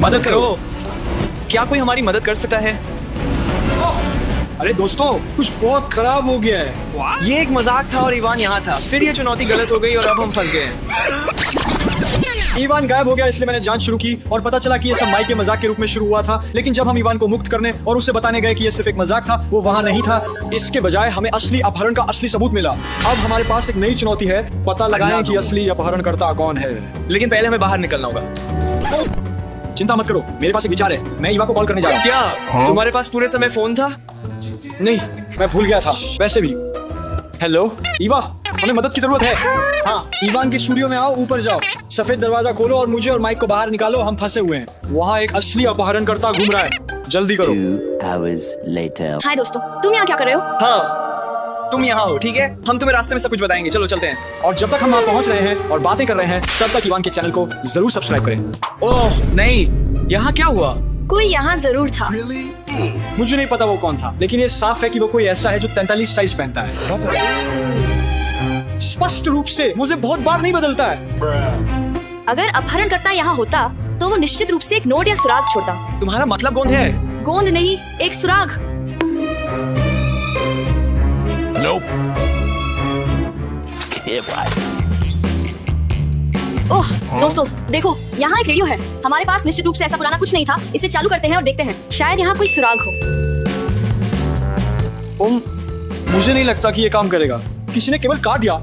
मदद करो। क्या कोई हमारी मदद कर सकता है? अरे दोस्तों, कुछ बहुत खराब हो गया है। ये एक मजाक था और इवान यहाँ था। फिर ये चुनौती गलत हो गई और अब हम फंस गए हैं। ईवान गायब हो गया, इसलिए मैंने जांच शुरू की और पता चला कि ये सब माइक के मजाक के रूप में शुरू हुआ था। लेकिन जब हम ईवान को मुक्त करने और उसे बताने गए कि ये सिर्फ एक मजाक था, वो वहाँ नहीं था। इसके बजाय हमें असली अपहरण का असली सबूत मिला। अब हमारे पास एक नई चुनौती है, पता लगाएं कि असली अपहरणकर्ता कौन है। लेकिन पहले हमें बाहर निकलना होगा। चिंता मत करो, मेरे पास एक विचार है। मैं ईवा को कॉल करने जा रहा हूँ। क्या तुम्हारे पास पूरे समय फोन था? नहीं, मैं भूल गया था। वैसे भी हेलो ईवा, हमें मदद की जरूरत है। हाँ, ईवान के स्टूडियो में आओ, ऊपर जाओ, सफेद दरवाजा खोलो और मुझे और माइक को बाहर निकालो। हम फंसे हुए हैं। वहाँ एक असली अपहरणकर्ता घूम रहा है। जल्दी करो। 2 hours later. हाय दोस्तों, तुम यहाँ क्या कर रहे हो? हाँ, तुम यहाँ हो, ठीक है? हम तुम्हें रास्ते में सब कुछ बताएंगे। चलो चलते हैं। और जब तक हम वहाँ पहुँच रहे हैं और बातें कर रहे हैं, तब तक ईवान के चैनल को जरूर सब्सक्राइब करें। ओह नहीं, यहाँ क्या हुआ? कोई यहाँ जरूर था। मुझे नहीं पता वो कौन था, लेकिन ये साफ है कि वो कोई ऐसा है जो 43 साइज पहनता है। स्पष्ट रूप से मुझे बहुत बार नहीं बदलता है। अगर अपहरणकर्ता यहाँ होता तो वो निश्चित रूप से एक नोट या सुराग छोड़ता। तुम्हारा मतलब गोंद है? गोंद नहीं, एक सुराग। ओह दोस्तों, देखो यहाँ एक रेडियो है। हमारे पास निश्चित रूप से ऐसा पुराना कुछ नहीं था। इसे चालू करते हैं और देखते हैं, शायद यहाँ कोई सुराग हो। मुझे नहीं लगता कि ये काम करेगा। किसी ने केबल काट दिया।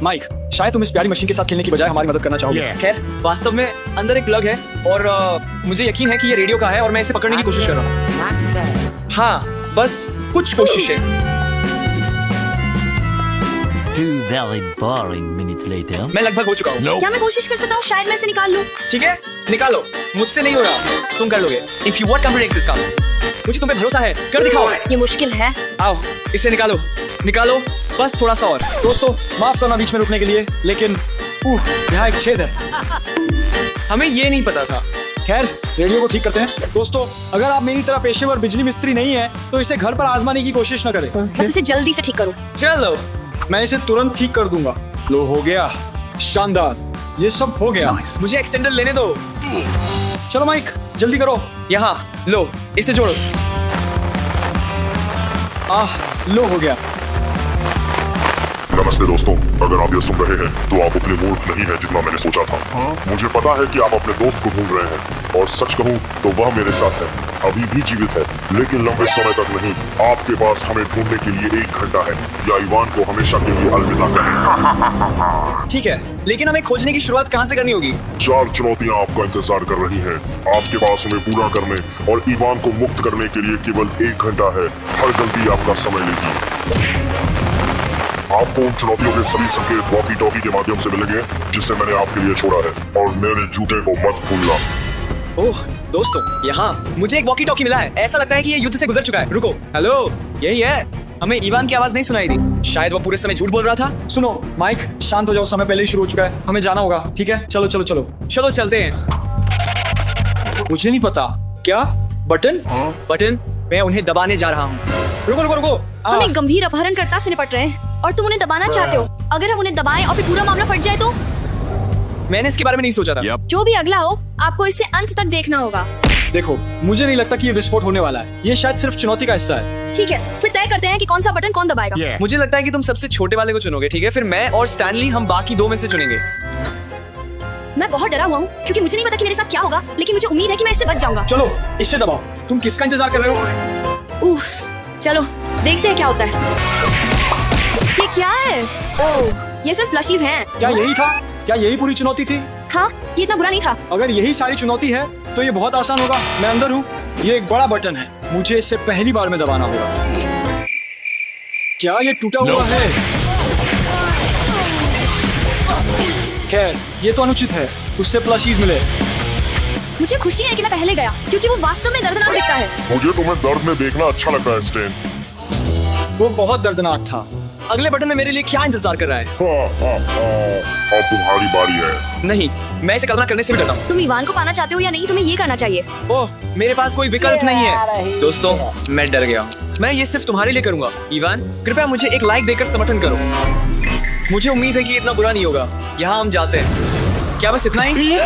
माइक, शायद तुम इस प्यारी मशीन के साथ खेलने की बजाय हमारी मदद करना चाहोगे। खैर, वास्तव में अंदर एक प्लग है और मुझे यकीन है कि ये रेडियो का है और मैं इसे पकड़ने की कोशिश कर रहा हूँ। हाँ, बस कुछ कोशिश है। 2 very boring minutes later. मैं लगभग हो चुका हूँ। क्या मैं कोशिश कर सकता हूँ? शायद मैं इसे निकाल लूँ। ठीक है, निकालो। मुझसे नहीं हो रहा, तुम कर लोगे। If you want computer access काम, मुझे तुम पे भरोसा है। कर दिखाओ। ये मुश्किल है। आओ, इसे निकालो, निकालो, बस थोड़ा सा और। दोस्तों, माफ करना बीच में रुकने के लिए, लेकिन यहाँ एक छेद है। हमें ये नहीं पता था। खैर, रेडियो को ठीक करते हैं। दोस्तों, अगर आप मेरी तरह पेशेवर बिजली मिस्त्री नहीं है, तो इसे घर पर आजमाने की कोशिश न करें। बस इसे जल्दी से ठीक करो। चलो, मैं इसे तुरंत ठीक कर दूंगा। लो, हो गया। शानदार, ये सब हो गया। मुझे एक्सटेंडर लेने दो। चलो माइक, जल्दी करो। यहाँ लो, इसे जोड़ो। लो, हो गया। नमस्ते दोस्तों, अगर आप ये सुन रहे हैं तो आप उतने मूर्ख नहीं हैं जितना मैंने सोचा था। मुझे पता है कि आप अपने दोस्त को ढूंढ रहे हैं और सच कहूं तो वह मेरे साथ है, अभी भी जीवित है, लेकिन लंबे समय तक नहीं। आपके पास हमें ढूंढने के लिए 1 घंटा है या ईवान को हमेशा के लिए अलविदा करें। ठीक है, लेकिन हमें खोजने की शुरुआत कहाँ से करनी होगी? 4 चुनौतियां आपका इंतजार कर रही हैं। आपके पास उन्हें पूरा करने और ईवान को मुक्त करने के लिए केवल 1 घंटा है। हर गलती आपका समय लेगी। आपको उन चुनौतियों के सभी संकेत वॉकी टॉकी के माध्यम से मिलेंगे जिसे मैंने आपके लिए छोड़ा है, और मेरे जूते को मत भूलना। ओह दोस्तों, यहाँ मुझे एक वॉकी टॉकी मिला है। ऐसा लगता है कि ये युद्ध से गुजर चुका है। रुको, हेलो, यही है। हमें ईवान की आवाज नहीं सुनाई दी। शायद वो पूरे समय झूठ बोल रहा था। सुनो माइक, शांत हो जाओ, समय पहले ही शुरू हो चुका है। हमें जाना होगा, ठीक है? चलो चलो चलो चलो चलते हैं। मुझे नहीं पता। क्या बटन? बटन, मैं उन्हें दबाने जा रहा हूँ। रुको रुको रुको। हम एक गंभीर अपहरणकर्ता से निपट रहे हैं और तुम उन्हें दबाना चाहते हो। अगर हम उन्हें दबाएं और फिर पूरा मामला फट जाए तो? मैंने इसके बारे में नहीं सोचा था। जो भी अगला हो, आपको इसे अंत तक देखना होगा। देखो, मुझे नहीं लगता कि ये विस्फोट होने वाला है। ये शायद सिर्फ चुनौती का हिस्सा है। ठीक है, फिर तय करते हैं कि कौन सा बटन कौन दबाएगा। मुझे लगता है कि तुम सबसे छोटे वाले को चुनोगे, ठीक है? फिर मैं और स्टैनली, हम बाकी 2 में से चुनेंगे। मैं बहुत डरा हुआ हूँ क्योंकि मुझे नहीं पता कि मेरे साथ क्या होगा, लेकिन मुझे उम्मीद है कि मैं इससे बच जाऊंगा। चलो, इससे दबाओ। तुम किसका इंतजार कर रहे हो? उफ, चलो देखते हैं क्या होता है। ये क्या है? ओह, ये सिर्फ प्लशीज हैं। क्या यही था? क्या यही पूरी चुनौती थी? हाँ, ये इतना बुरा नहीं था। अगर यही सारी चुनौती है तो ये बहुत आसान होगा। मैं अंदर हूँ। ये एक बड़ा बटन है, मुझे इसे पहली बार में दबाना होगा। क्या ये टूटा हुआ है? खैर, ये तो अनुचित है। उससे प्लशीज मिले। मुझे खुशी है कि मैं पहले गया क्योंकि वो वास्तव में दर्दनाक दिखता है। मुझे तुम्हें दर्द में देखना अच्छा लगता है स्टेन। वो बहुत दर्दनाक था। अगले बटन में मेरे लिए क्या इंतजार कर रहा है? अब तुम्हारी बारी है। नहीं, मैं इसे कल्पना करने से भी डरता हूँ। तुम ईवान को पाना चाहते हो या नहीं, तुम्हें ये करना चाहिए। ओह, मेरे पास कोई विकल्प नहीं है। दोस्तों, मैं डर गया हूँ। मैं ये सिर्फ तुम्हारे लिए करूंगा। ईवान, कृपया मुझे एक लाइक देकर समर्थन करो। मुझे उम्मीद है कि इतना बुरा नहीं होगा। यहाँ हम जाते हैं। क्या बस इतना ही?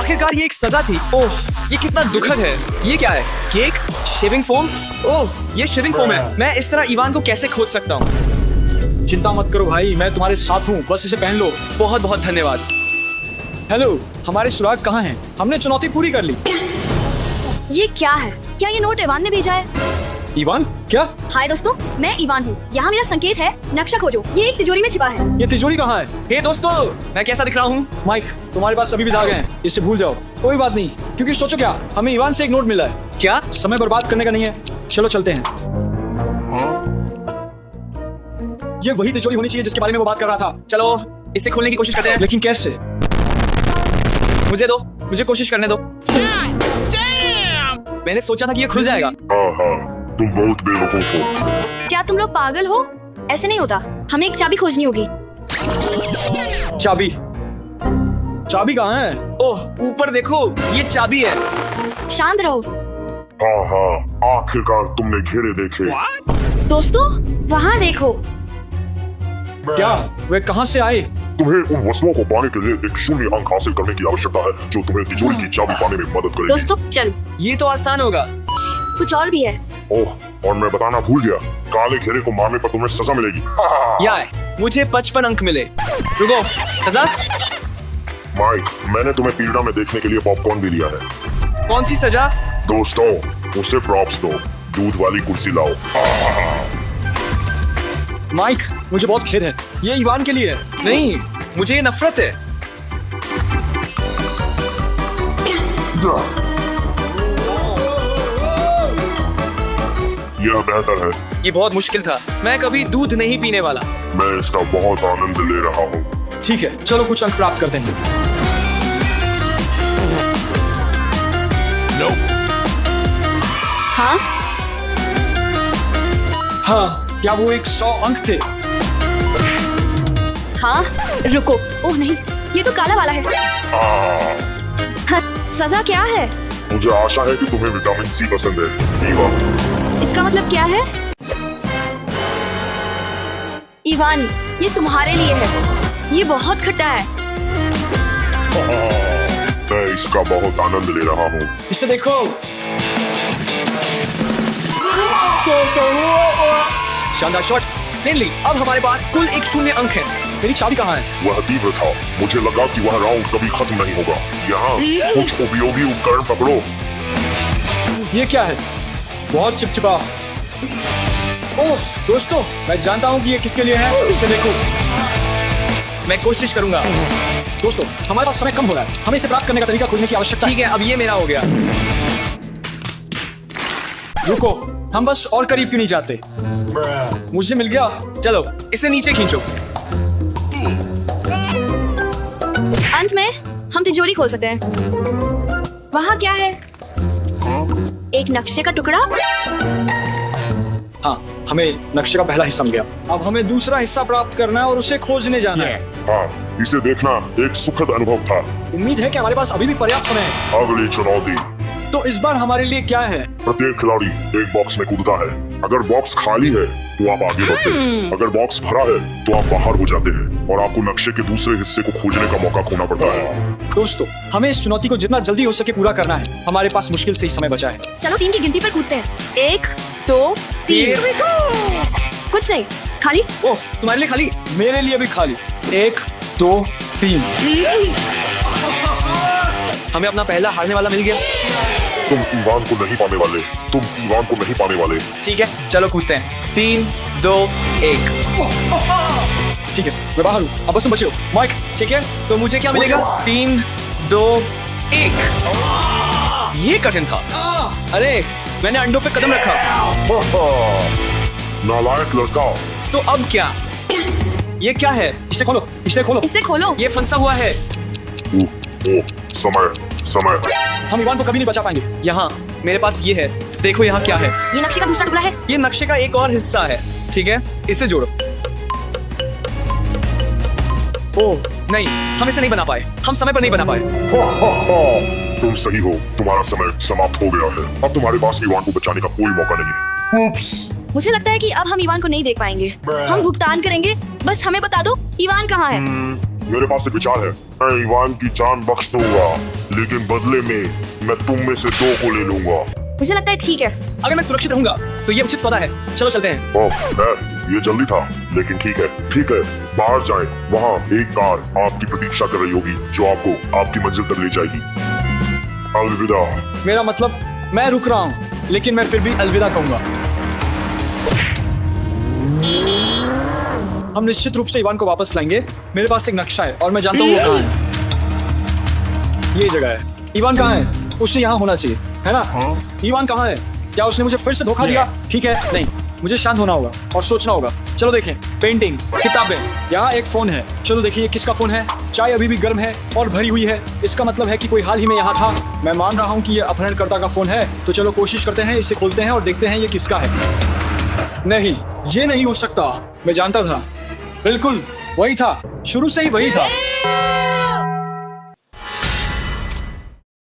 आखिरकार ये एक सजा थी। ओह, ये कितना दुखद है। ये क्या है? केक? Shaving foam? ओह, ये शेविंग फोम है। मैं इस तरह इवान को कैसे खोज सकता हूँ? चिंता मत करो भाई, मैं तुम्हारे साथ हूँ, बस इसे पहन लो। बहुत बहुत धन्यवाद। हेलो, हमारे सुराग कहाँ हैं? हमने चुनौती पूरी कर ली। ये क्या है? क्या ये नोट इवान ने भेजा है? इवान, क्या? हाय दोस्तों, मैं इवान हूँ। यहाँ मेरा संकेत है, नक्शा खोजो। ये एक तिजोरी में छिपा है। ये तिजोरी कहाँ है? हे दोस्तों, मैं कैसा दिख रहा हूँ? माइक, तुम्हारे पास अभी भी दाग हैं, इससे भूल जाओ। कोई बात नहीं, क्योंकि सोचो क्या, हमें इवान से एक नोट मिला है। क्या? समय बर्बाद करने का नहीं है, चलो चलते हैं। ये वही तिजोरी होनी चाहिए जिसके बारे में वो बात कर रहा था। चलो इसे खोलने की कोशिश करते हैं। लेकिन कैसे? मुझे दो, मुझे कोशिश करने दो। मैंने सोचा था कि ये खुल जाएगा। हाँ हाँ, तुम बहुत बेवकूफ हो। क्या तुम लोग पागल हो? ऐसे नहीं होता। हमें एक चाबी खोजनी होगी। चाबी? चाबी कहाँ है? ओह, ऊपर देखो, ये चाबी है। शांत रहो हाँ हाँ, आखिरकार तुमने घेरे देखे। दोस्तों, वहाँ देखो। क्या? वे कहाँ से आए? तुम्हें उन वस्तुओं को पाने के लिए एक शून्य अंक हासिल करने की आवश्यकता है जो तुम्हें तिजोरी की चाबी पाने में मदद करेगी। दोस्तों चल, ये तो आसान होगा। कुछ और भी है। ओह, और मैं बताना भूल गया, काले घेरे को मारने पर तुम्हें सजा मिलेगी। या है, मुझे 55 अंक मिले। रुको, सजा? माइक, मैंने तुम्हें पीड़ा में देखने के लिए पॉपकॉर्न भी लिया है। कौन सी सजा? दोस्तों, उसे प्रॉप्स दो, दूध वाली कुर्सी लाओ। माइक, मुझे बहुत खेद है, ये इवान के लिए है। नहीं, मुझे ये नफरत है। यह बेहतर है। ये बहुत मुश्किल था। मैं कभी दूध नहीं पीने वाला। मैं इसका बहुत आनंद ले रहा हूँ। ठीक है, चलो कुछ अंक प्राप्त करते हैं। हाँ, हाँ, क्या वो 100 अंक थे? हाँ, रुको। ओह नहीं, ये तो काला वाला है। हाँ, सजा क्या है? मुझे आशा है कि तुम्हें विटामिन सी पसंद है, ईवा। इसका मतलब क्या है? इवान, ये तुम्हारे लिए है। ये बहुत खट्टा है। मैं इसका बहुत आनंद ले रहा हूँ। इसे देखो। शानदार शॉट, स्टेनली। अब हमारे पास कुल एक शून्य अंक है। मेरी चाबी कहाँ है? वह तीव्र था, मुझे लगा कि वह राउंड कभी खत्म नहीं होगा। यहाँ कुछ उपयोगी उपकरण पकड़ो। ये क्या है? बहुत चिपचिपा। ओह दोस्तों, मैं जानता हूँ कि ये किसके लिए है। इसे देखो। मैं कोशिश करूंगा। दोस्तों, हमारे पास समय कम हो रहा है, हमें इसे प्राप्त करने का तरीका खोजने की आवश्यकता है। ठीक है, अब ये मेरा हो गया। रुको, हम बस और करीब क्यों नहीं जाते? मुझे मिल गया। चलो इसे नीचे खींचो। अंत में हम तिजोरी खोल सकते हैं। वहाँ क्या है? एक नक्शे का टुकड़ा। हाँ, हमें नक्शे का पहला हिस्सा मिल गया। अब हमें दूसरा हिस्सा प्राप्त करना है और उसे खोजने जाना है। हाँ, इसे देखना एक सुखद अनुभव था। उम्मीद है कि हमारे पास अभी भी पर्याप्त समय है। अगली चुनौती। तो इस बार हमारे लिए क्या है? प्रत्येक खिलाड़ी एक बॉक्स में कूदता है। अगर बॉक्स खाली है तो आप आगे बढ़ते हैं, अगर बॉक्स भरा है तो आप बाहर हो जाते हैं और आपको नक्शे के दूसरे हिस्से को खोजने का मौका खोना पड़ता है। दोस्तों, हमें इस चुनौती को जितना जल्दी हो सके पूरा करना है। हमारे पास मुश्किल से ही समय बचा है। चलो 3 की गिनती पर कूदते हैं। 1, 2, 3। कुछ नहीं, खाली। ओह, तुम्हारे लिए खाली। मेरे लिए भी खाली। 1, 2, 3। हमें अपना पहला हारने वाला मिल गया। तुम ईवान को नहीं पाने वाले, तुम ईवान को नहीं पाने वाले। ठीक है, चलो कूदते हैं। 3, 2, 1। ठीक है, मैं बाहर हूँ, अब बस तुम बचे हो। माइक, ठीक है, तो मुझे क्या मिलेगा? 3, 2, 1। ये कठिन था। अरे, मैंने अंडों पे कदम रखा। नालायक लड़का। तो अब क्या? ये क्या है? इसे खोलो, इसे खोलो। इसे खोलो। ये फंसा हुआ है। ओह, समय समय। हम इवान को कभी नहीं बचा पाएंगे। यहाँ मेरे पास ये है। देखो यहाँ क्या है। ये नक्शे का दूसरा टुकड़ा है। ये नक्शे का एक और हिस्सा है। ठीक है, इसे जोड़ो। ओह नहीं, हम इसे नहीं बना पाए। हम समय पर नहीं बना पाए। तुम सही हो, तुम्हारा समय समाप्त हो गया है। अब तुम्हारे पास ईवान को बचाने का कोई मौका नहीं है। उप्स। मुझे लगता है कि अब हम इवान को नहीं देख पाएंगे। हम भुगतान करेंगे। बस हमें बता दो, इवान कहाँ है? मेरे पास एक विचार है। मैं ईवान की जान बख्श दूंगा। लेकिन बदले में मैं तुम में से 2 को ले लूंगा। मुझे लगता है ठीक है। अगर मैं सुरक्षित रहूंगा तो ये उचित सौदा है। चलो चलते हैं। ओह खैर ये जल्दी था, लेकिन ठीक है बाहर जाएं। वहाँ एक कार आपकी प्रतीक्षा कर रही होगी जो आपको आपकी मंजिल तक ले जाएगी। अलविदा। मेरा मतलब मैं रुक रहा हूँ, लेकिन मैं फिर भी अलविदा कहूंगा। हम निश्चित रूप से इवान को वापस लाएंगे। मेरे पास एक नक्शा है और मैं जानता हूँ वो कहाँ है। ये जगह है। इवान कहाँ है? उसे यहाँ होना चाहिए, है ना? इवान कहाँ है? क्या उसने मुझे फिर से धोखा दिया? ठीक है, नहीं, मुझे शांत होना होगा और सोचना होगा। चलो देखें, पेंटिंग, किताबें, यहाँ एक फोन है। चलो देखिए किसका फोन है। चाय अभी भी गर्म है और भरी हुई है। इसका मतलब है कि कोई हाल ही में यहाँ था। मैं मान रहा हूँ कि ये अपहरणकर्ता का फोन है, तो चलो कोशिश करते हैं, इसे खोलते हैं और देखते हैं ये किसका है। नहीं, ये नहीं हो सकता। मैं जानता था, बिल्कुल वही था, शुरू से ही वही था।